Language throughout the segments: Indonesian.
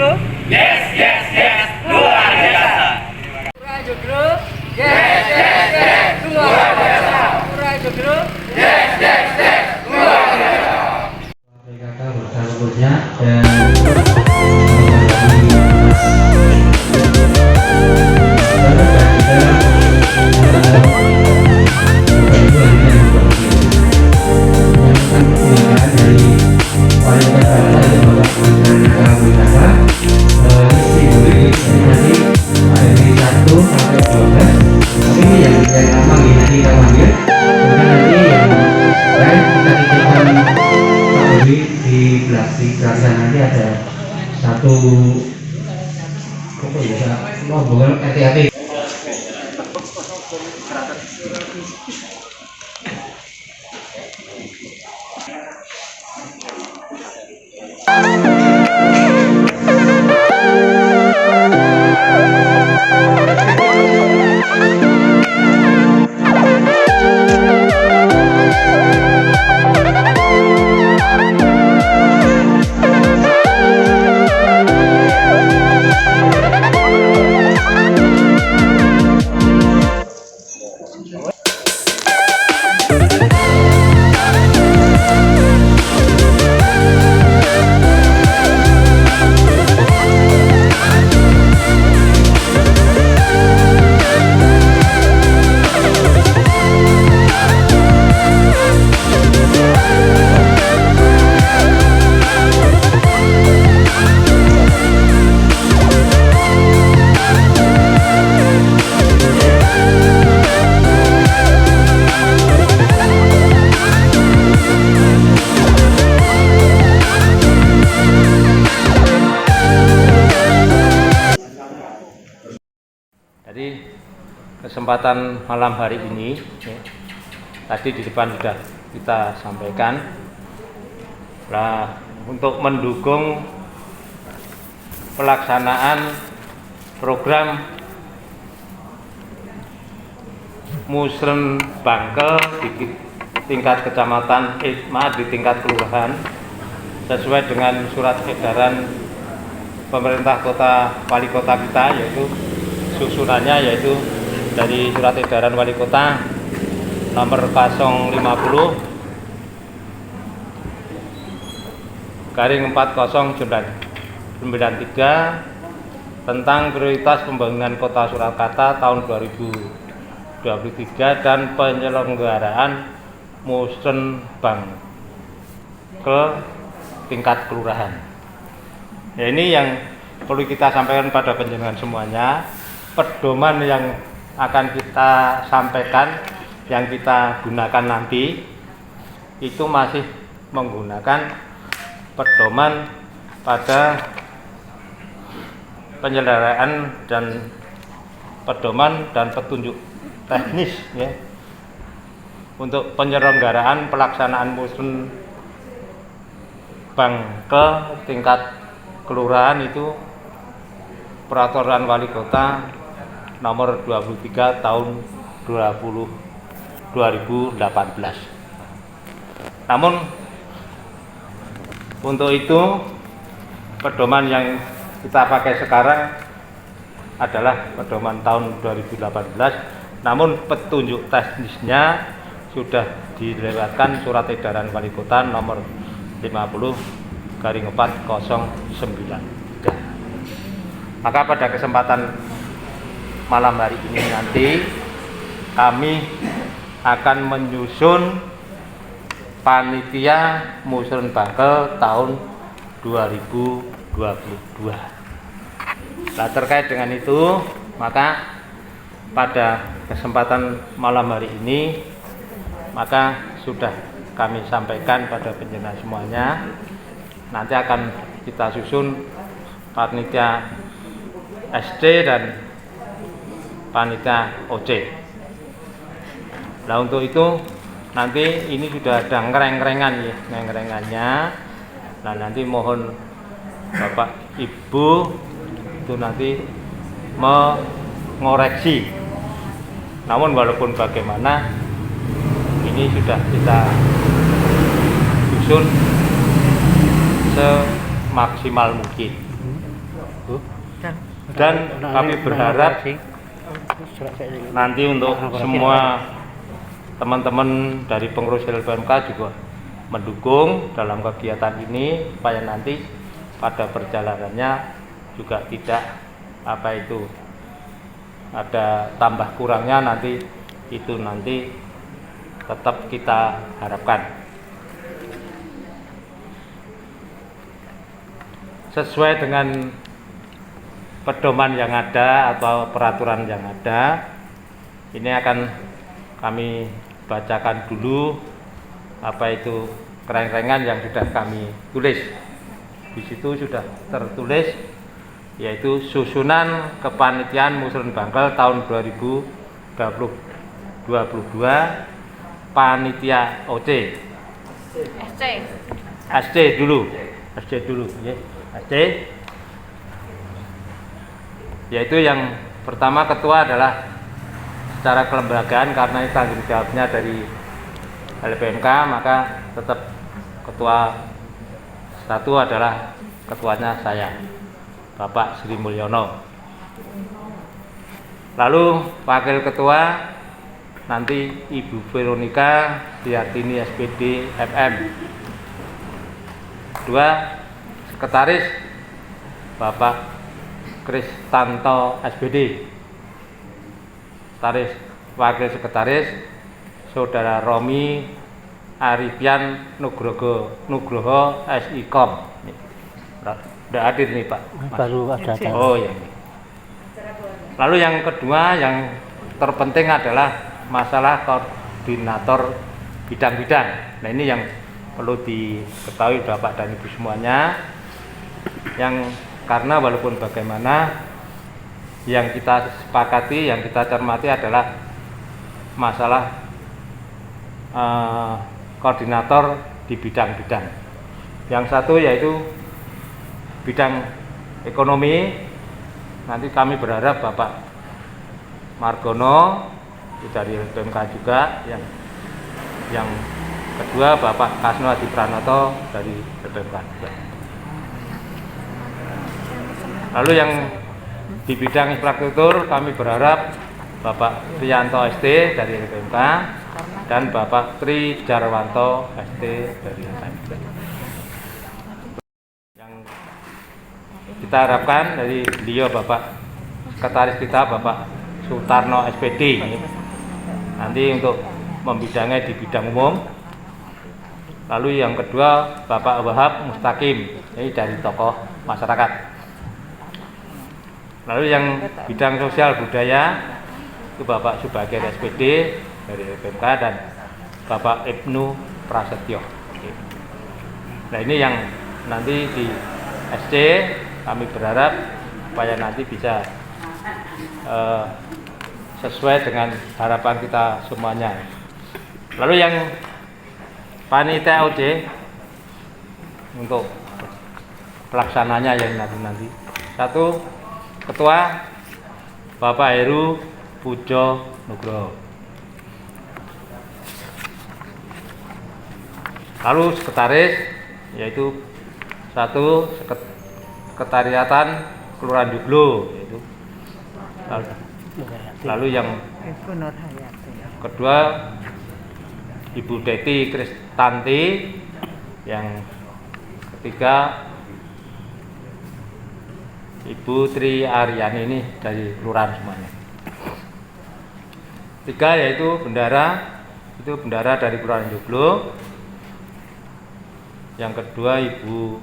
Joglo? Yes, yes, yes, luar biasa. Pura Joglo? Yes, yes, yes, luar biasa. Pura Joglo? Yes, yes, yes, luar biasa. PKK bersama dan di belakang nanti ada satu rombongan hati-hati. Jadi kesempatan malam hari ini tadi di depan sudah kita sampaikan, untuk mendukung pelaksanaan program Musrenbangkel di tingkat kecamatan, di tingkat kelurahan, sesuai dengan surat edaran pemerintah kota wali kota kita, yaitu susunannya yaitu dari surat edaran wali kota nomor 050 garing 4093 tentang prioritas pembangunan kota Surakarta tahun 2023 dan penyelenggaraan Musrenbangkel tingkat kelurahan. Ya, ini yang perlu kita sampaikan pada panjenengan semuanya. Pedoman yang akan kita sampaikan, yang kita gunakan nanti itu masih menggunakan pedoman pada penyelenggaraan dan pedoman dan petunjuk teknis, ya, untuk penyelenggaraan pelaksanaan Musrenbangkel tingkat kelurahan itu peraturan wali kota nomor 23 tahun 2018. Namun untuk itu pedoman yang kita pakai sekarang adalah pedoman tahun 2018, namun petunjuk teknisnya sudah dilewatkan surat edaran wali kota nomor 50/4093. Maka pada kesempatan malam hari ini nanti kami akan menyusun panitia Musrenbangkel tahun 2022. Nah, terkait dengan itu, maka pada kesempatan malam hari ini maka sudah kami sampaikan pada panjenengan semuanya, nanti akan kita susun panitia SD dan panitia OC. Nah, untuk itu nanti ini sudah ada ngereng-ngerengan, ya, ngereng-ngerengannya. Nah, nanti mohon Bapak Ibu itu nanti mengoreksi. Namun walaupun bagaimana, ini sudah kita susun semaksimal mungkin. Dan kami berharap nanti untuk semua teman-teman dari pengurus LPMK juga mendukung dalam kegiatan ini supaya nanti pada perjalanannya juga tidak ada tambah kurangnya, nanti tetap kita harapkan sesuai dengan pedoman yang ada atau peraturan yang ada. Ini akan kami bacakan dulu kereng-rengan yang sudah kami tulis. Di situ sudah tertulis, yaitu susunan kepanitiaan Musren Bangkal tahun 2022 panitia OC. SC dulu ya. SC, yaitu yang pertama ketua adalah secara kelembagaan, karena itu tanggung jawabnya dari LPMK, maka tetap ketua satu adalah ketuanya saya, Bapak Sri Mulyono. Lalu wakil ketua nanti Ibu Veronica Diartini SPD FM. Kedua, sekretaris Bapak Kristanto SPD. Wakil sekretaris Saudara Romi Arifian Nugroho SIKOM. Sudah hadir nih Pak. Baru ada. Oh ya. Lalu yang kedua yang terpenting adalah masalah koordinator bidang-bidang. Nah ini yang perlu diketahui Bapak dan Ibu semuanya. Yang karena walaupun bagaimana yang kita sepakati, yang kita cermati adalah masalah koordinator di bidang-bidang. Yang satu yaitu bidang ekonomi. Nanti kami berharap Bapak Margono dari LPMK juga. Yang kedua Bapak Kasno Adi Pranoto dari LPMK juga. Lalu yang di bidang infrastruktur kami berharap Bapak Trianto ST dari LPMK dan Bapak Tri Jarwanto ST dari LPMK. Yang kita harapkan dari beliau Bapak Sekretaris kita Bapak Sutarno SPD nanti untuk membidangi di bidang umum. Lalu yang kedua Bapak Wahab Mustaqim, ini dari tokoh masyarakat. Lalu yang bidang sosial budaya itu Bapak Subagir SPD dari LPMK dan Bapak Ibnu Prasetyo. Nah ini yang nanti di SC kami berharap supaya nanti bisa sesuai dengan harapan kita semuanya. Lalu yang panitia OC untuk pelaksananya yang nanti satu, Ketua Bapak Heru Pujo Nugroho. Lalu sekretaris yaitu satu sekretariatan Kelurahan Joglo yaitu. Lalu yang kedua Ibu Deti Kristanti, yang ketiga Ibu Tri Aryani, ini dari kelurahan semuanya. Tiga yaitu bendara, itu bendara dari Kelurahan Joglo. Yang kedua Ibu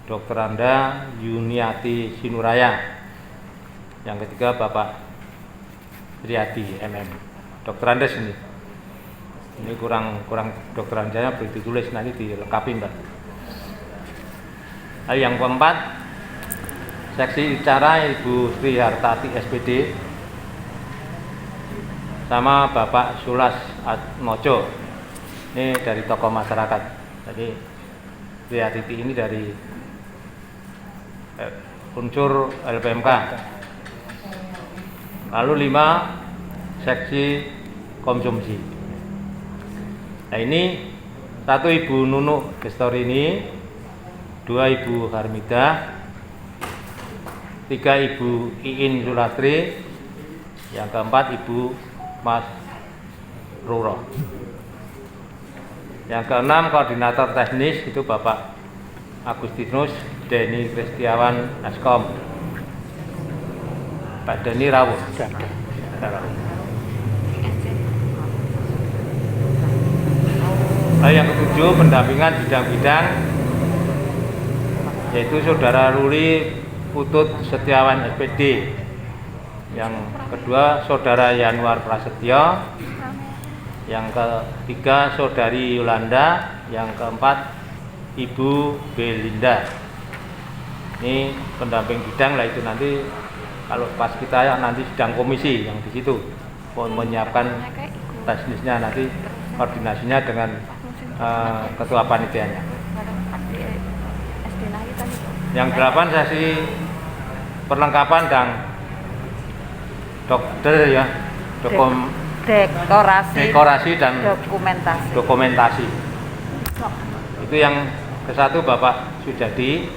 Dr. Anda Yuniati Sinuraya. Yang ketiga Bapak Triadi MM. Dr. Anda sini. Ini kurang Dr. Andanya boleh ditulis, nanti dilengkapi Mbak. Lalu yang keempat seksi bicara Ibu Sri Hartati SPD sama Bapak Sulas Atmojo, ini dari tokoh masyarakat. Jadi Sri Hartati ini dari unsur LPMK. Lalu 5 seksi konsumsi. Nah ini satu Ibu Nunuk Gestorini, 2 Ibu Harmida, ketiga Ibu Iin Sulastri, yang keempat Ibu Mas Ruro. Yang keenam koordinator teknis itu Bapak Agustinus Denny Kristiawan Askom, Pak Denny rawuh. Yang ketujuh pendampingan bidang-bidang yaitu Saudara Ruli Putut Setiawan SPD, yang kedua Saudara Yanuar Prasetyo, yang ketiga Saudari Yolanda, yang keempat Ibu Belinda. Ini pendamping bidang lah, itu nanti kalau pas kita nanti sidang komisi yang di situ menyiapkan teknisnya, nanti koordinasinya dengan ketua panitianya. Yang 8 sesi perlengkapan dan dokter ya, dekorasi dan dokumentasi. Itu yang ke-1 Bapak Sujadi,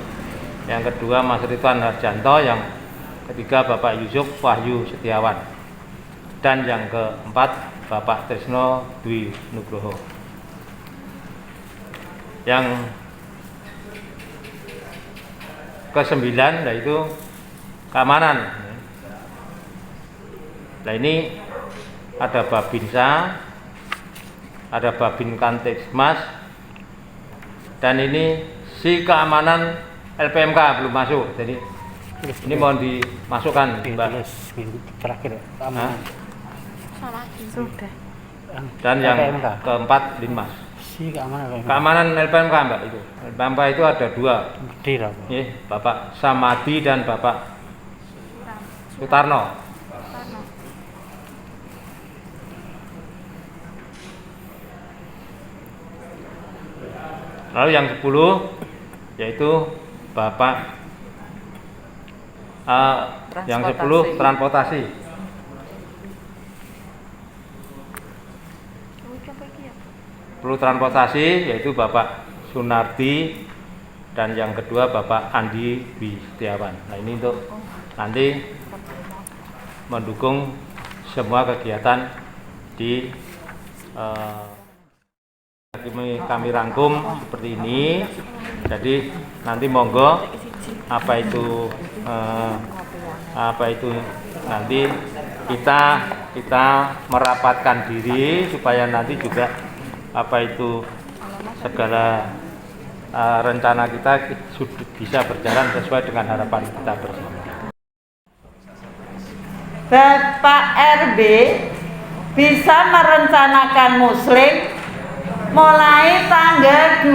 yang kedua Mas Ridwan Harjanto, yang ketiga Bapak Yusuf Wahyu Setiawan, dan yang keempat Bapak Trisno Dwi Nugroho. Yang ke-9 yaitu keamanan. Nah ini ada Babinsa, ada Babin Kantipmas, dan ini si keamanan LPMK belum masuk. Jadi ini mohon dimasukkan, Mbak. Terakhir Sudah. Dan yang keempat Linmas. si keamanan LPMK, Mbak. Itu LPMK itu ada 2, Bapak Samadi dan Bapak Sutarno. Lalu yang 10 yaitu Bapak yang 10 transportasi. Perlu transportasi yaitu Bapak Sunardi, dan yang kedua Bapak Andi Dwi Setiawan. Nah ini untuk nanti mendukung semua kegiatan di kami rangkum seperti ini. Jadi nanti monggo apa itu nanti kita merapatkan diri supaya nanti juga segala rencana kita bisa berjalan sesuai dengan harapan kita bersama. Bapak RB bisa merencanakan muslim mulai tanggal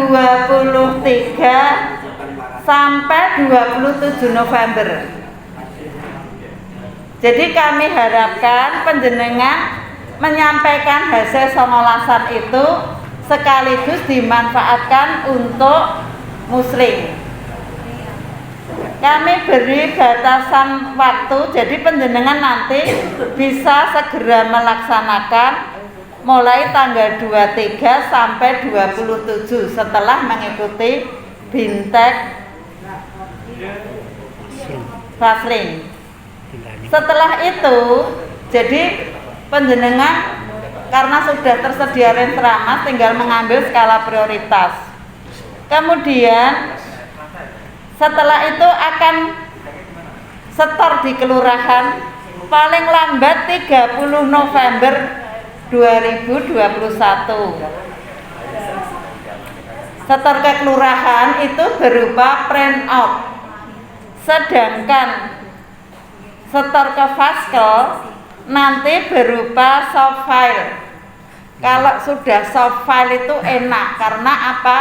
23 sampai 27 November. Jadi kami harapkan panjenengan menyampaikan hasil songolasan itu sekaligus dimanfaatkan untuk muslim. Kami beri batasan waktu, jadi panjenengan nanti bisa segera melaksanakan mulai tanggal 23 sampai 27 setelah mengikuti Bintek Fasling. Setelah itu, jadi panjenengan karena sudah tersedia rentramas tinggal mengambil skala prioritas. Kemudian setelah itu akan setor di kelurahan paling lambat 30 November 2021. Setor ke kelurahan itu berupa print out. Sedangkan setor ke Faskel nanti berupa soft file. Kalau sudah soft file itu enak karena apa?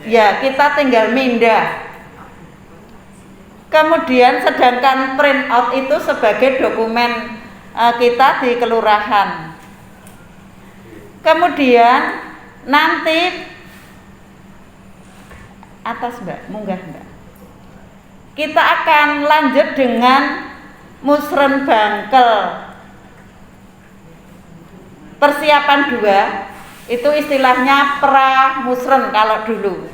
Ya kita tinggal mindah. Kemudian sedangkan print out itu sebagai dokumen kita di kelurahan. Kemudian nanti atas Mbak, munggah Mbak. Kita akan lanjut dengan Musren Bangkel. Persiapan 2 itu istilahnya pra musren kalau dulu.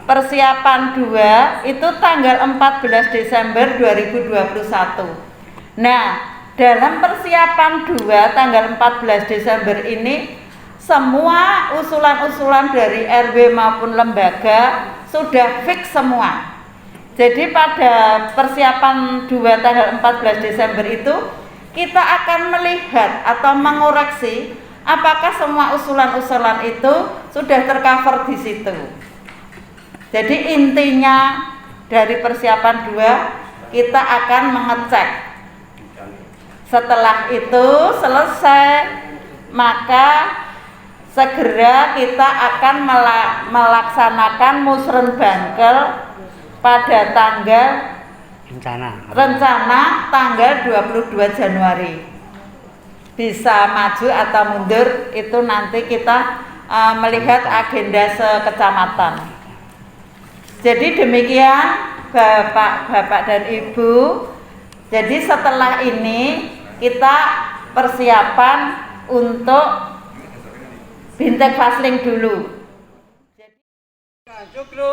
persiapan 2 itu tanggal 14 Desember 2021. Nah, dalam persiapan 2 tanggal 14 Desember ini semua usulan-usulan dari RW maupun lembaga sudah fix semua. Jadi pada persiapan 2 tanggal 14 Desember itu kita akan melihat atau mengoreksi apakah semua usulan-usulan itu sudah tercover di situ. Jadi intinya dari persiapan 2 kita akan mengecek. Setelah itu selesai, maka segera kita akan melaksanakan musrenbangkel pada tanggal rencana tanggal 22 Januari. Bisa maju atau mundur itu nanti kita melihat agenda sekecamatan. Jadi demikian Bapak dan Ibu. Jadi setelah ini kita persiapan untuk Bintek Fasling dulu. Cukru